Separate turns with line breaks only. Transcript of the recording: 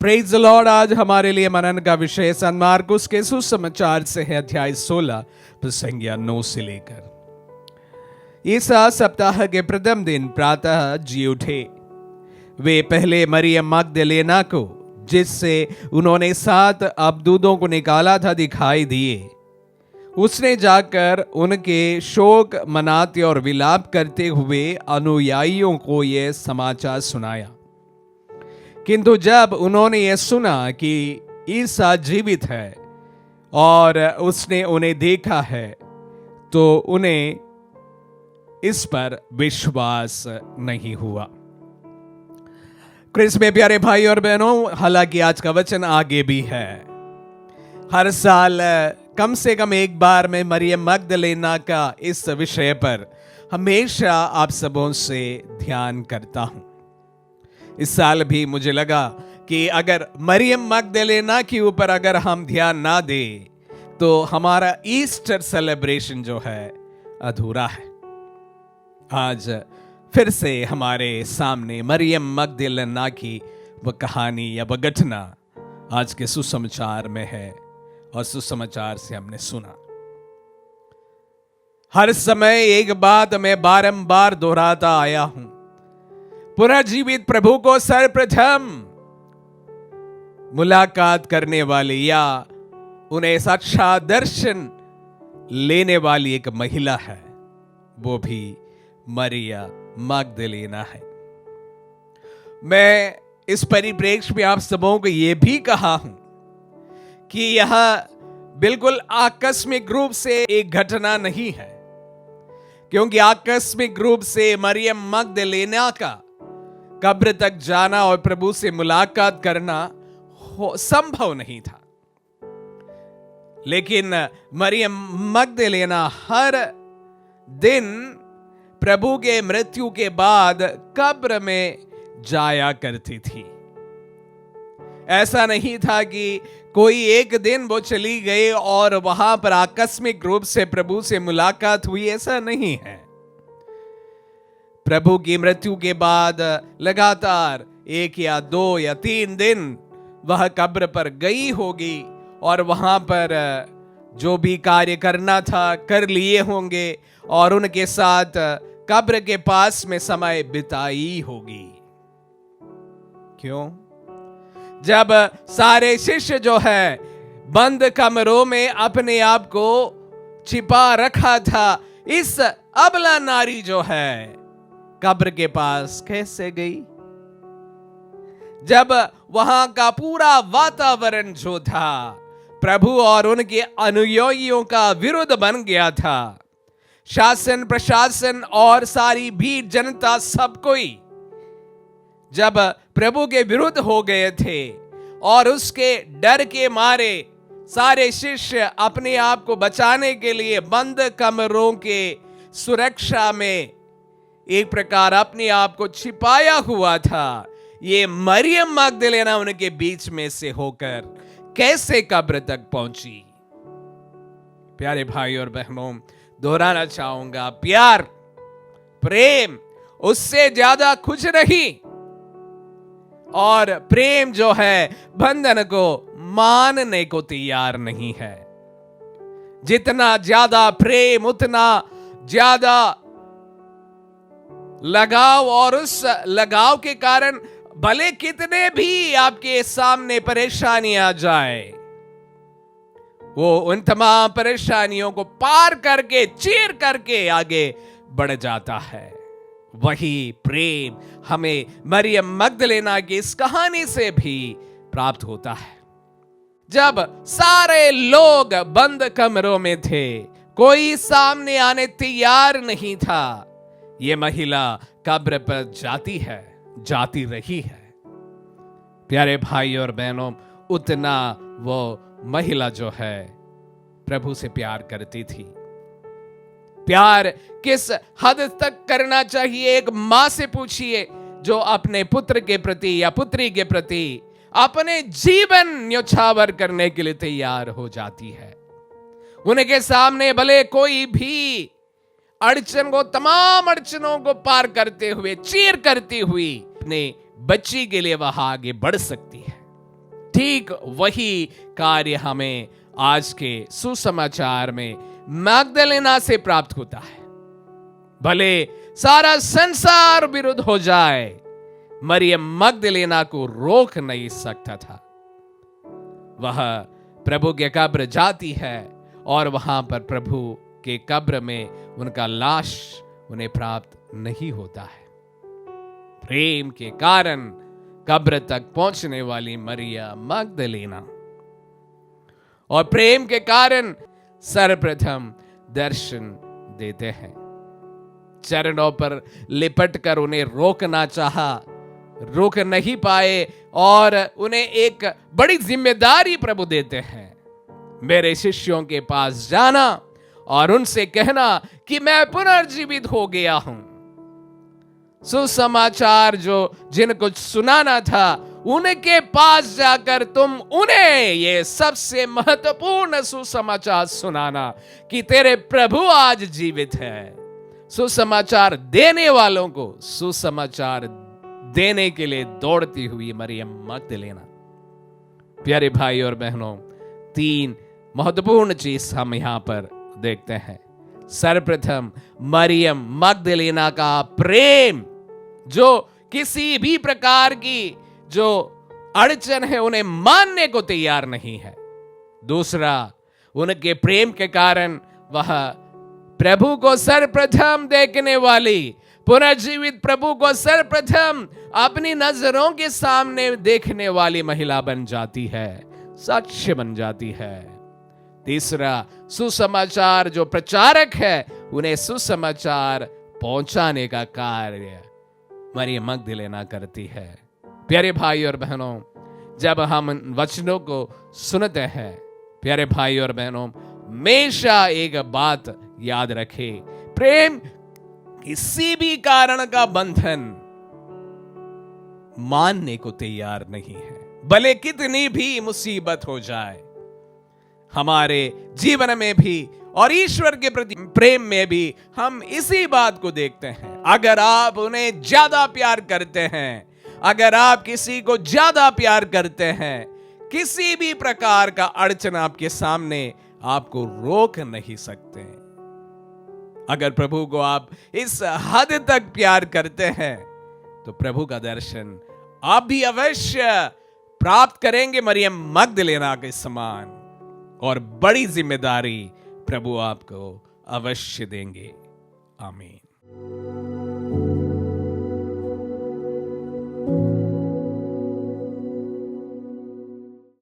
Praise the Lord. आज हमारे लिए मनन का विषय सन मार्कुस के सुसमाचार से है, अध्याय 16 संज्ञा 9 से लेकर। ईसा सप्ताह के प्रथम दिन प्रातः जी उठे। वे पहले मरियम मगदलेना को, जिससे उन्होंने 7 अबदूदों को निकाला था, दिखाई दिए। उसने जाकर उनके शोक मनाते और विलाप करते हुए अनुयायियों को यह समाचार सुनाया। किंतु जब उन्होंने यह सुना कि ईसा जीवित है और उसने उन्हें देखा है, तो उन्हें इस पर विश्वास नहीं हुआ। क्रिस में प्यारे भाई और बहनों, हालांकि आज का वचन आगे भी है। हर साल कम से कम एक बार मैं मरियम मगदलेना का इस विषय पर हमेशा आप सबों से ध्यान करता हूं। इस साल भी मुझे लगा कि अगर मरियम मगदलेना के ऊपर अगर हम ध्यान ना दें तो हमारा ईस्टर सेलिब्रेशन जो है अधूरा है। आज फिर से हमारे सामने मरियम मगदलेना की वह कहानी या वह घटना आज के सुसमाचार में है और सुसमाचार से हमने सुना। हर समय एक बात मैं बारंबार दोहराता आया हूं, पुनर्जीवित प्रभु को सर्वप्रथम मुलाकात करने वाली या उन्हें साक्षात दर्शन लेने वाली एक महिला है, वो भी मरिया मगदलेना है। मैं इस परिप्रेक्ष्य में आप सबों को यह भी कहा हूं कि यह बिल्कुल आकस्मिक रूप से एक घटना नहीं है, क्योंकि आकस्मिक रूप से मरियम मगदलेना का कब्र तक जाना और प्रभु से मुलाकात करना संभव नहीं था। लेकिन मरियम मगदलेना हर दिन प्रभु के मृत्यु के बाद कब्र में जाया करती थी। ऐसा नहीं था कि कोई एक दिन वो चली गई और वहां पर आकस्मिक रूप से प्रभु से मुलाकात हुई, ऐसा नहीं है। प्रभु की मृत्यु के बाद लगातार 1 या 2 या 3 दिन वह कब्र पर गई होगी और वहां पर जो भी कार्य करना था कर लिए होंगे और उनके साथ कब्र के पास में समय बिताई होगी। क्यों? जब सारे शिष्य जो है बंद कमरों में अपने आप को छिपा रखा था, इस अबला नारी जो है कब्र के पास कैसे गई? जब वहां का पूरा वातावरण जो था प्रभु और उनके अनुयायियों का विरुद्ध बन गया था, शासन प्रशासन और सारी भीड़ जनता सब कोई जब प्रभु के विरुद्ध हो गए थे और उसके डर के मारे सारे शिष्य अपने आप को बचाने के लिए बंद कमरों के सुरक्षा में एक प्रकार अपने आप को छिपाया हुआ था, ये मरियम मगदलेना उनके बीच में से होकर कैसे कब्र तक पहुंची? प्यारे भाई और बहनों, दोहराना चाहूंगा, प्यार प्रेम उससे ज्यादा कुछ नहीं, और प्रेम जो है बंधन को मानने को तैयार नहीं है। जितना ज्यादा प्रेम उतना ज्यादा लगाव, और उस लगाव के कारण भले कितने भी आपके सामने परेशानियां जाए, वो उन तमाम परेशानियों को पार करके चीर करके आगे बढ़ जाता है। वही प्रेम हमें मरियम मगदलेना की इस कहानी से भी प्राप्त होता है। जब सारे लोग बंद कमरों में थे, कोई सामने आने तैयार नहीं था, ये महिला कब्र पर जाती रही है। प्यारे भाई और बहनों, उतना वो महिला जो है प्रभु से प्यार करती थी। प्यार किस हद तक करना चाहिए, एक मां से पूछिए जो अपने पुत्र के प्रति या पुत्री के प्रति अपने जीवन न्योछावर करने के लिए तैयार हो जाती है। उनके सामने भले कोई भी अड़चन को, तमाम अड़चनों को पार करते हुए, चीर करती हुई अपने बच्ची के लिए वह आगे बढ़ सकती है। ठीक वही कार्य हमें आज के सुसमाचार में मैगदलेना से प्राप्त होता है। भले सारा संसार विरुद्ध हो जाए, मरियम मगदलेना को रोक नहीं सकता था। वह प्रभु के कब्र जाती है और वहां पर प्रभु के कब्र में उनका लाश उन्हें प्राप्त नहीं होता है। प्रेम के कारण कब्र तक पहुंचने वाली मरियम मगदलेना, और प्रेम के कारण सर्वप्रथम दर्शन देते हैं। चरणों पर लिपट कर उन्हें रोकना चाहा, रोक नहीं पाए और उन्हें एक बड़ी जिम्मेदारी प्रभु देते हैं। मेरे शिष्यों के पास जाना और उनसे कहना कि मैं पुनर्जीवित हो गया हूं। सुसमाचार जो जिनको सुनाना था, उनके पास जाकर तुम उन्हें ये सबसे महत्वपूर्ण सुसमाचार सुनाना कि तेरे प्रभु आज जीवित है। सुसमाचार देने वालों को सुसमाचार देने के लिए दौड़ती हुई मरियम मगदलेना। प्यारे भाई और बहनों, 3 महत्वपूर्ण चीज हम यहां पर देखते हैं। सर्वप्रथम मरियम मगदलेना का प्रेम, जो किसी भी प्रकार की जो अड़चन है उन्हें मानने को तैयार नहीं है। दूसरा, उनके प्रेम के कारण वह प्रभु को सर्वप्रथम देखने वाली, पुनर्जीवित प्रभु को सर्वप्रथम अपनी नजरों के सामने देखने वाली महिला बन जाती है, साक्ष्य बन जाती है। तीसरा, सुसमाचार जो प्रचारक है, उन्हें सुसमाचार पहुंचाने का कार्य मरियम मगदलेना करती है। प्यारे भाई और बहनों, जब हम वचनों को सुनते हैं, प्यारे भाई और बहनों, हमेशा एक बात याद रखें, प्रेम किसी भी कारण का बंधन मानने को तैयार नहीं है। भले कितनी भी मुसीबत हो जाए हमारे जीवन में भी और ईश्वर के प्रति प्रेम में भी, हम इसी बात को देखते हैं। अगर आप उन्हें ज्यादा प्यार करते हैं, अगर आप किसी को ज्यादा प्यार करते हैं, किसी भी प्रकार का अड़चन आपके सामने आपको रोक नहीं सकते। अगर प्रभु को आप इस हद तक प्यार करते हैं तो प्रभु का दर्शन आप भी अवश्य प्राप्त करेंगे मरियम मगदलेना के समान, और बड़ी जिम्मेदारी प्रभु आपको अवश्य देंगे। आमीन।